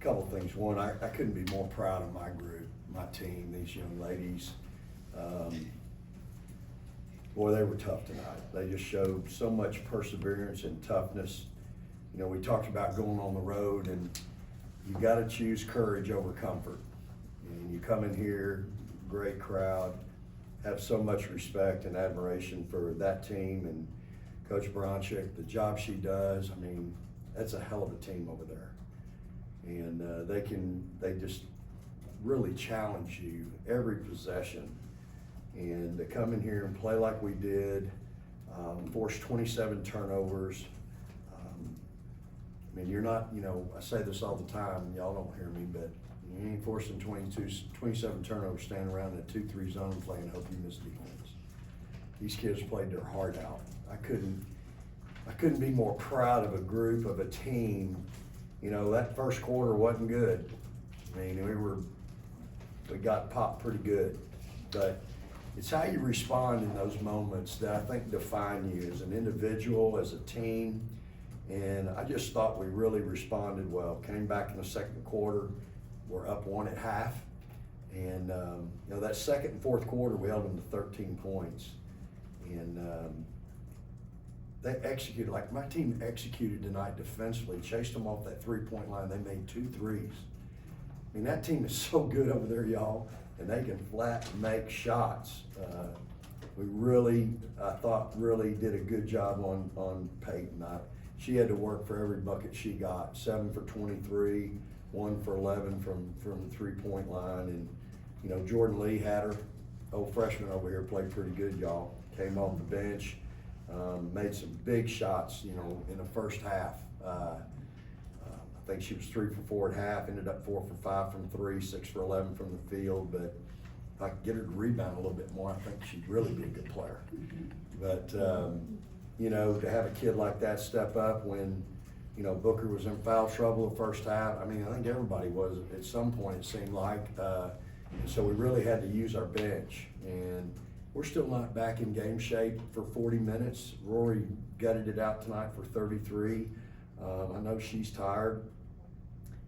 couple things. One, I couldn't be more proud of my group, my team, these young ladies. Boy, they were tough tonight. They just showed so much perseverance and toughness. You know, we talked about going on the road, and you got to choose courage over comfort. And you come in here, great crowd, have so much respect and admiration for that team and Coach Bronchick, the job she does. I mean, that's a hell of a team over there. And they just really challenge you every possession. And to come in here and play like we did, force 27 turnovers. I mean, you're not, you know, I say this all the time, y'all don't hear me, but you ain't forcing 27 turnovers standing around in a 2-3 zone playing hope you miss defense. These kids played their heart out. I couldn't be more proud of a group, of a team. You know, that first quarter wasn't good. I mean, we got popped pretty good, but it's how you respond in those moments that I think define you as an individual, as a team. And I just thought we really responded well. Came back in the second quarter, we're up 1 at half. And, you know, that second and fourth quarter, we held them to 13 points. And they executed, like my team executed tonight defensively, chased them off that three-point line. They made 2 threes. I mean, that team is so good over there, y'all, and they can flat make shots. We really, I thought, really did a good job on Peyton. She had to work for every bucket she got. 7 for 23, 1 for 11 from the three-point line. And, you know, Jordan Lee had her, old freshman over here, played pretty good, y'all. Came off the bench, made some big shots, you know, in the first half. I think she was 3 for 4 at half, ended up 4 for 5 from 3, 6 for 11 from the field. But if I could get her to rebound a little bit more, I think she'd really be a good player. But, you know, to have a kid like that step up when, you know, Booker was in foul trouble the first half. I mean, I think everybody was at some point, it seemed like. And so we really had to use our bench. And we're still not back in game shape for 40 minutes. Rori gutted it out tonight for 33. I know she's tired.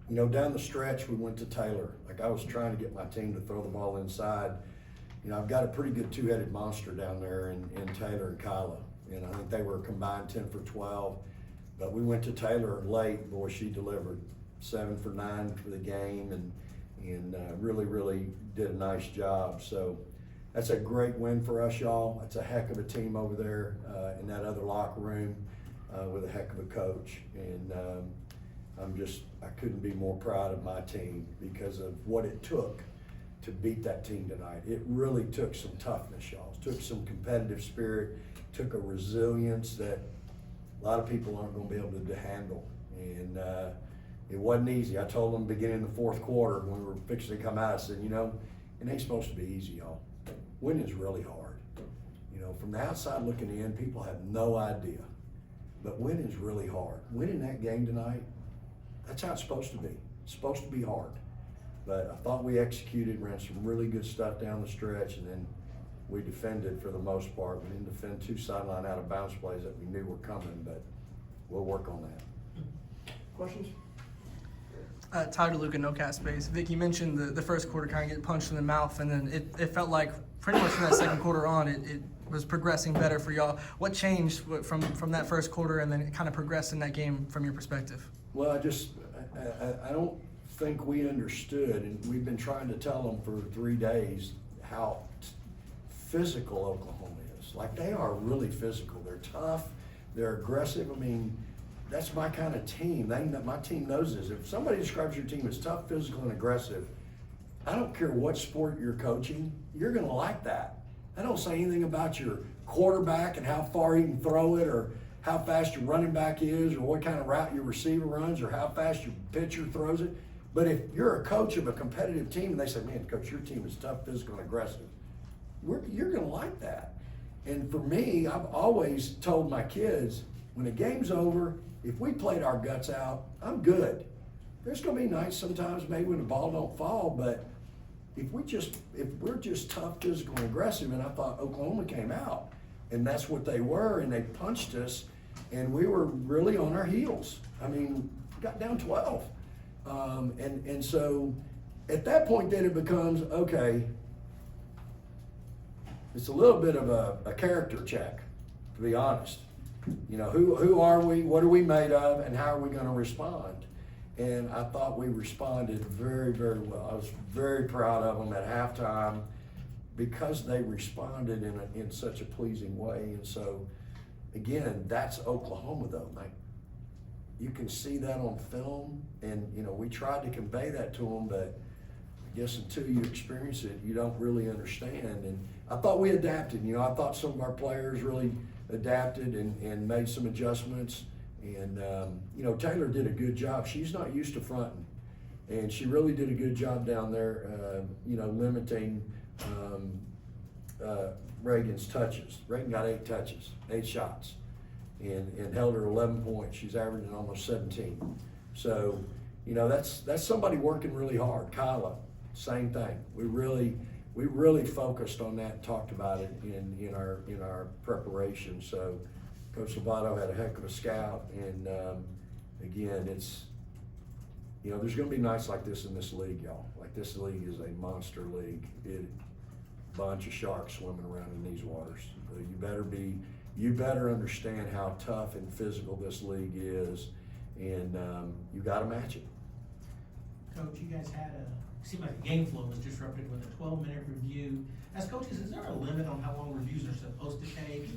You know, down the stretch, we went to Taylor. Like, I was trying to get my team to throw the ball inside. You know, I've got a pretty good two-headed monster down there in Taylor and Kyla. And I think they were combined 10 for 12. But we went to Taylor late. Boy, she delivered 7 for 9 for the game and really, really did a nice job. So that's a great win for us, y'all. It's a heck of a team over there in that other locker room with a heck of a coach. And I couldn't be more proud of my team because of what it took to beat that team tonight. It really took some toughness, y'all. It took some competitive spirit, took a resilience that a lot of people aren't going to be able to handle. And it wasn't easy. I told them beginning of the fourth quarter when we were fixing to come out, I said, you know, it ain't supposed to be easy, y'all. Winning is really hard. You know, from the outside looking in, people have no idea. But winning is really hard. Winning that game tonight, that's how it's supposed to be. It's supposed to be hard. But I thought we executed, ran some really good stuff down the stretch, and then we defended for the most part. We didn't defend 2 sideline out of bounds plays that we knew were coming, but we'll work on that. Questions? Tyler Luca, no cast space. Vic, you mentioned the first quarter kind of get punched in the mouth, and then it felt like pretty much from that second quarter on, it was progressing better for y'all. What changed from that first quarter and then it kind of progressed in that game from your perspective? Well, I don't think we understood, and we've been trying to tell them for 3 days how physical Oklahoma is. Like, they are really physical. They're tough. They're aggressive. I mean, that's my kind of team. My team knows this. If somebody describes your team as tough, physical, and aggressive, I don't care what sport you're coaching, you're going to like that. I don't say anything about your quarterback and how far he can throw it or how fast your running back is or what kind of route your receiver runs or how fast your pitcher throws it. But if you're a coach of a competitive team and they say, man, coach, your team is tough, physical, and aggressive, you're going to like that. And for me, I've always told my kids, when the game's over, if we played our guts out, I'm good. There's going to be nights sometimes maybe when the ball don't fall, but if we're just tough, physical, and aggressive, and I thought Oklahoma came out, and that's what they were, and they punched us, and we were really on our heels. I mean, got down 12, And so at that point then it becomes, okay, it's a little bit of a character check, to be honest. You know, who are we, what are we made of, and how are we gonna respond? And I thought we responded very, very well. I was very proud of them at halftime because they responded in such a pleasing way. And so, again, that's Oklahoma though, Mike. You can see that on film, and you know, we tried to convey that to them, but I guess until you experience it, you don't really understand. And I thought we adapted. You know, I thought some of our players really adapted and made some adjustments. And you know, Taylor did a good job. She's not used to fronting, and she really did a good job down there. You know, limiting Reagan's touches. Reagan got 8 touches, 8 shots. And held her 11 points. She's averaging almost 17. So, you know, that's somebody working really hard. Kyla, same thing. We really focused on that and talked about it in our preparation. So, Coach Lovato had a heck of a scout, and again, it's, you know, there's going to be nights like this in this league, y'all. Like, this league is a monster league. Bunch of sharks swimming around in these waters. So you better understand how tough and physical this league is, and you got to match it. Coach, you guys had seemed like the game flow was disrupted with a 12-minute review. As coaches, is there a limit on how long reviews are supposed to take?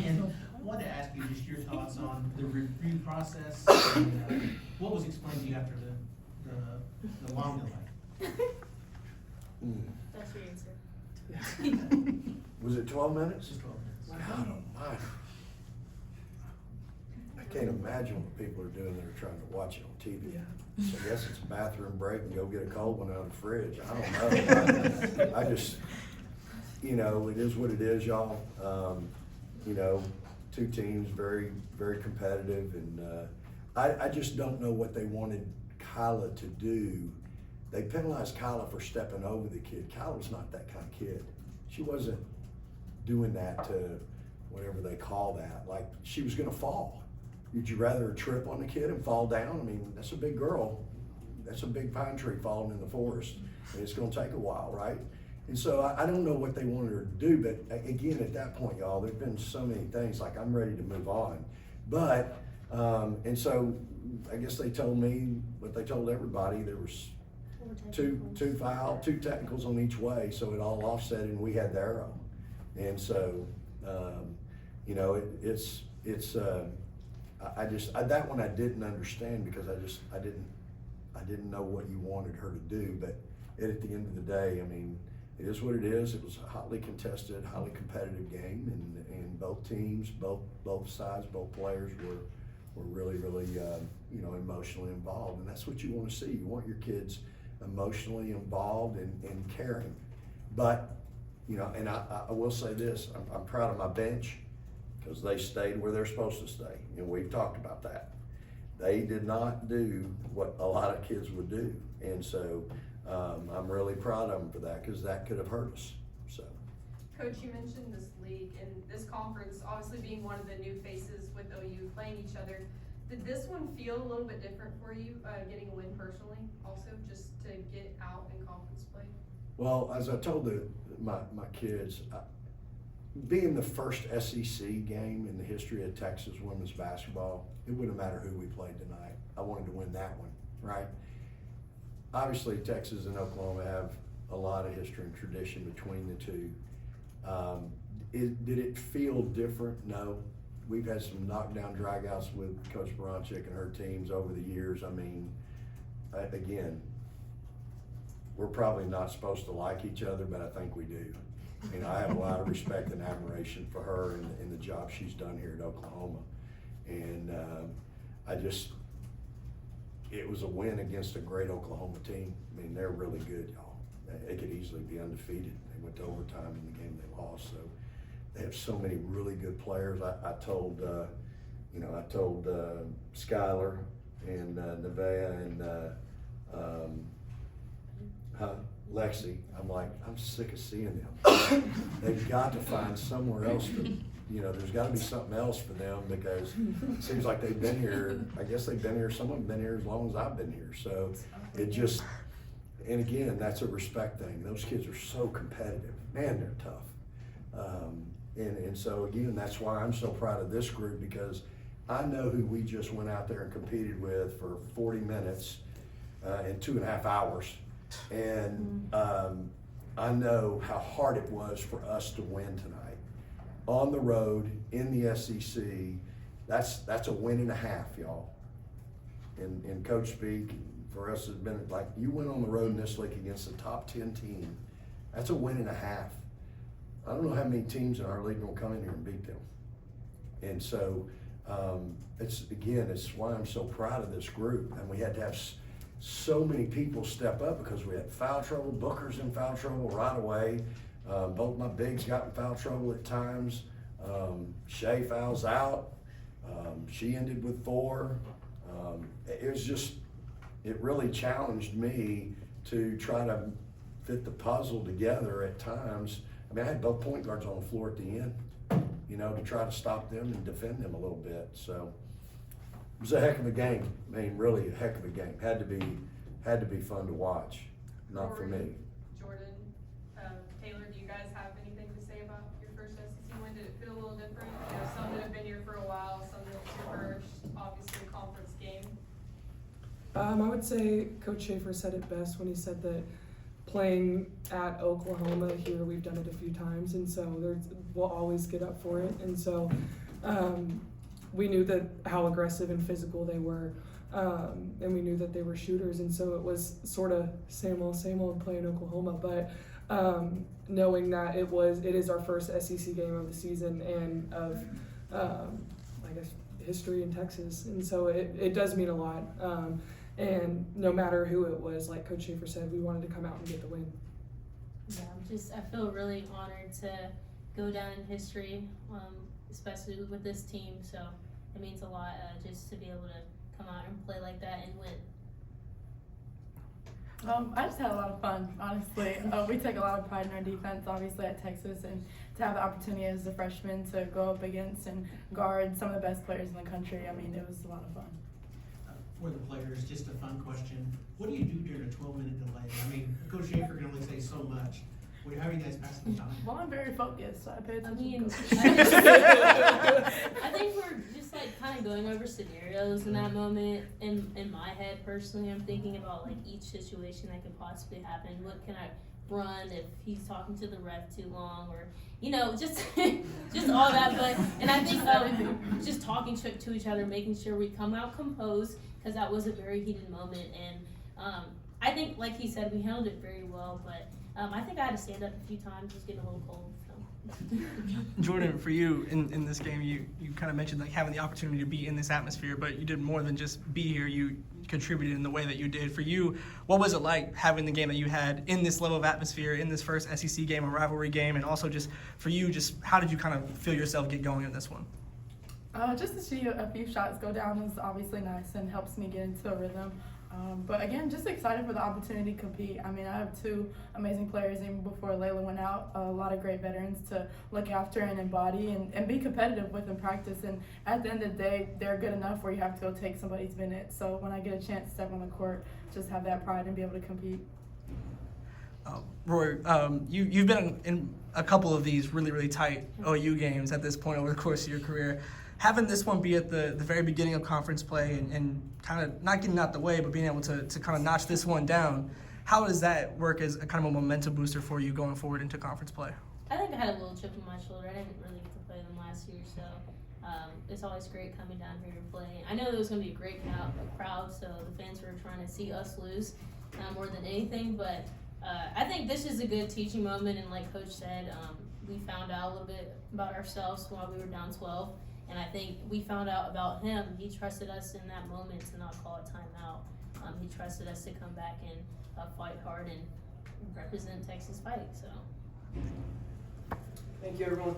And I wanted to ask you just your thoughts on the review process, and what was explained to you after the long delay? That's your answer. Was it 12 minutes? Just 12 minutes. God almighty. I can't imagine what people are doing that are trying to watch it on TV. So I guess it's a bathroom break and go get a cold one out of the fridge. I don't know. I just, you know, it is what it is, y'all. You know, 2 teams, very, very competitive, and I just don't know what they wanted Kyla to do. They penalized Kyla for stepping over the kid. Kyla's not that kind of kid. She wasn't doing that to whatever they call that. Like, she was gonna fall. Would you rather trip on the kid and fall down? I mean, that's a big girl. That's a big pine tree falling in the forest. And it's gonna take a while, right? And so I don't know what they wanted her to do, but again, at that point, y'all, there've been so many things, like, I'm ready to move on. But, and so I guess they told me what they told everybody. There was two technicals on each way, so it all offset, and we had the arrow. And so, you know, that one I didn't understand because I didn't know what you wanted her to do. But at the end of the day, I mean, it is what it is. It was a hotly contested, highly competitive game, and both teams, both sides, both players were really, you know, emotionally involved, and that's what you want to see. You want your kids emotionally involved and caring. But, you know, and I will say this, I'm proud of my bench because they stayed where they're supposed to stay, and we've talked about that. They did not do what a lot of kids would do, and so I'm really proud of them for that because that could have hurt us. So, Coach, you mentioned this league and this conference obviously being one of the new faces with OU playing each other. Did this one feel a little bit different for you, getting a win personally, also, just to get out in conference play? Well, as I told my kids, being the first SEC game in the history of Texas women's basketball, it wouldn't matter who we played tonight. I wanted to win that one, right? Obviously, Texas and Oklahoma have a lot of history and tradition between the two. Did it feel different? No. We've had some knockdown dragouts with Coach Baranczyk and her teams over the years. I mean, again, we're probably not supposed to like each other, but I think we do. You know, I have a lot of respect and admiration for her and the job she's done here at Oklahoma. And it was a win against a great Oklahoma team. I mean, they're really good, y'all. They could easily be undefeated. They went to overtime in the game they lost. So they have so many really good players. I told Skylar and Nevaeh and Lexi, I'm like, I'm sick of seeing them. They've got to find somewhere else there's gotta be something else for them, because it seems like they've been here, I guess they've been here, some of them been here as long as I've been here, so it just, and again, that's a respect thing. Those kids are so competitive, man, they're tough. And so again, that's why I'm so proud of this group, because I know who we just went out there and competed with for 40 minutes in 2.5 hours. And I know how hard it was for us to win tonight. On the road, in the SEC, that's a win and a half, y'all. And coach speak, for us has been like, you went on the road in this league against a top 10 team. That's a win and a half. I don't know how many teams in our league will come in here and beat them. And so, it's why I'm so proud of this group. And we had to have so many people step up, because we had foul trouble. Booker's in foul trouble right away. Both my bigs got in foul trouble at times. Shay fouls out. She ended with 4. It really challenged me to try to fit the puzzle together at times. I mean, I had both point guards on the floor at the end, to try to stop them and defend them a little bit. So it was a heck of a game. I mean, really a heck of a game. Had to be fun to watch. Not for me. Jordan, Taylor, do you guys have anything to say about your first SEC win? Did it feel a little different? Some that have been here for a while, some that it's your first, obviously, conference game. I would say Coach Schaefer said it best when he said that playing at Oklahoma here, we've done it a few times, and so we'll always get up for it. And so we knew that how aggressive and physical they were, and we knew that they were shooters, and so it was sort of same old playing Oklahoma. But knowing that it is our first SEC game of the season and of I guess history in Texas, and so it does mean a lot. And no matter who it was, like Coach Schaefer said, we wanted to come out and get the win. Yeah, I feel really honored to go down in history, especially with this team. So it means a lot just to be able to come out and play like that and win. I just had a lot of fun, honestly. We take a lot of pride in our defense, obviously, at Texas, and to have the opportunity as a freshman to go up against and guard some of the best players in the country, I mean, it was a lot of fun. For the players, just a fun question. What do you do during a 12-minute delay? I mean, Coach Schaefer can only say so much. How are you guys passing the time? Well, I'm very focused, so I pay I attention. mean, I think we're just like kind of going over scenarios in that moment. In my head, personally, I'm thinking about like each situation that could possibly happen. What can I run if he's talking to the ref too long, or just just all that. But and I think just talking to each other, making sure we come out composed, because that was a very heated moment. And I think, like he said, we handled it very well. But I think I had to stand up a few times, just getting a little cold. So. Jordan, for you in this game, you kind of mentioned like having the opportunity to be in this atmosphere, but you did more than just be here. You contributed in the way that you did. For you, what was it like having the game that you had in this level of atmosphere, in this first SEC game, a rivalry game, and also just for you, just how did you kind of feel yourself get going in this one? Just to see a few shots go down is obviously nice and helps me get into a rhythm. But again, just excited for the opportunity to compete. I mean, I have 2 amazing players even before Layla went out, a lot of great veterans to look after and embody and be competitive with in practice. And at the end of the day, they're good enough where you have to go take somebody's minute. So when I get a chance to step on the court, just have that pride and be able to compete. Rori, you've been in a couple of these really, really tight OU games at this point over the course of your career. Having this one be at the very beginning of conference play and kind of not getting out the way, but being able to kind of notch this one down, how does that work as a kind of a momentum booster for you going forward into conference play? I think I had a little chip on my shoulder. I didn't really get to play them last year, so it's always great coming down here to play. I know there was going to be a great crowd, so the fans were trying to see us lose more than anything. But I think this is a good teaching moment, and like Coach said, we found out a little bit about ourselves while we were down 12. And I think we found out about him. He trusted us in that moment to not call a timeout. He trusted us to come back and fight hard and represent Texas fight. So. Thank you, everyone.